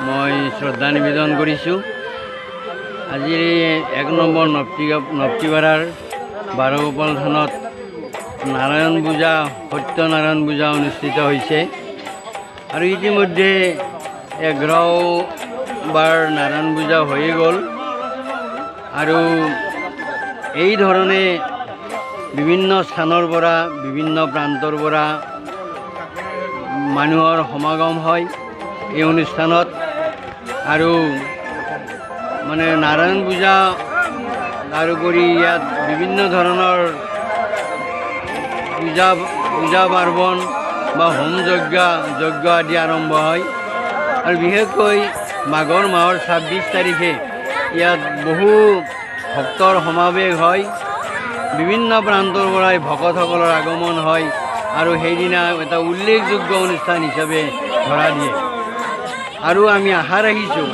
মই শ্ৰদ্ধা নিবেদন কৰিছোঁ। আজিৰ এই 1 নম্বৰ নপ্তিপাৰাৰ বাৰগোপাল থানত নাৰায়ণ পূজা সত্যনাৰায়ণ পূজা অনুষ্ঠিত হৈছে আৰু ইতিমধ্যে 11 বাৰ নাৰায়ণ পূজা হৈয়ে গ'ল আৰু এই ধৰণে বিভিন্ন স্থানৰ পৰা বিভিন্ন প্ৰান্তৰ পৰা মানুহৰ সমাগম হয় এই অনুষ্ঠানত আৰু মানে নাৰায়ণ পূজা তাৰোপৰি ইয়াত বিভিন্ন ধৰণৰ পূজা পাৰ্বণ বা হোম যজ্ঞ আদি আৰম্ভ হয় আৰু বিশেষকৈ মাঘৰ মাহৰ 26 তাৰিখে ইয়াত বহু ভক্তৰ সমাৱেশ হয়। বিভিন্ন প্ৰান্তৰ পৰাই ভকতসকলৰ আগমন হয় আৰু সেইদিনা এটা উল্লেখযোগ্য অনুষ্ঠান হিচাপে ধৰা দিয়ে আৰু আমি আশা ৰাখিছোঁ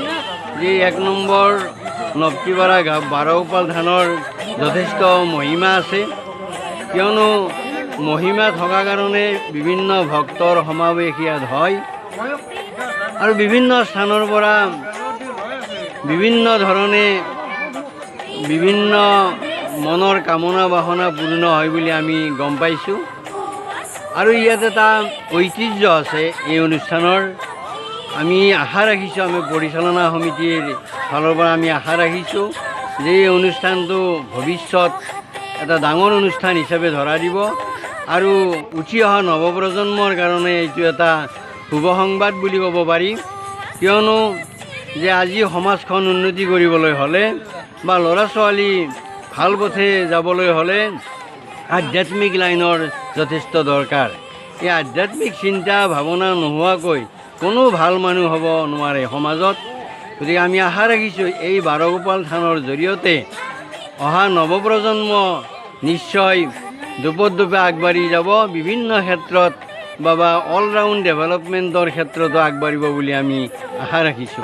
যে 1 নম্বৰ নপ্তিপাৰা বাৰগোপাল থানৰ যথেষ্ট মহিমা আছে, কিয়নো মহিমা থকা কাৰণে বিভিন্ন ভক্তৰ সমাৱেশ ইয়াত হয় আৰু বিভিন্ন স্থানৰ পৰা বিভিন্ন ধৰণে বিভিন্ন মনৰ কামনা বাসনা পূৰ্ণ হয় বুলি আমি গম পাইছোঁ আৰু ইয়াত এটা ঐতিহ্য আছে এই অনুষ্ঠানৰ। আমি আশা ৰাখিছোঁ, আমি পৰিচালনা সমিতিৰ ফালৰ পৰা আমি আশা ৰাখিছোঁ যে এই অনুষ্ঠানটো ভৱিষ্যত এটা ডাঙৰ অনুষ্ঠান হিচাপে ধৰা দিব আৰু উঠি অহা নৱপ্ৰজন্মৰ কাৰণে এইটো এটা শুভ সংবাদ বুলি ক'ব পাৰি, কিয়নো যে আজি সমাজখন উন্নতি কৰিবলৈ হ'লে বা ল'ৰা ছোৱালী ভাল পথে যাবলৈ হ'লে আধ্যাত্মিক লাইনৰ যথেষ্ট দৰকাৰ। এই আধ্যাত্মিক চিন্তা ভাৱনা নোহোৱাকৈ কোনো ভাল মানুহ হ'ব নোৱাৰে সমাজত। গতিকে আমি আশা ৰাখিছোঁ এই বাৰগোপাল থানৰ জৰিয়তে অহা নৱপ্ৰজন্ম নিশ্চয় দোপতদোপে আগবাঢ়ি যাব, বিভিন্ন ক্ষেত্ৰত বা অলৰাউণ্ড ডেভেলপমেণ্টৰ ক্ষেত্ৰতো আগবাঢ়িব বুলি আমি আশা ৰাখিছোঁ।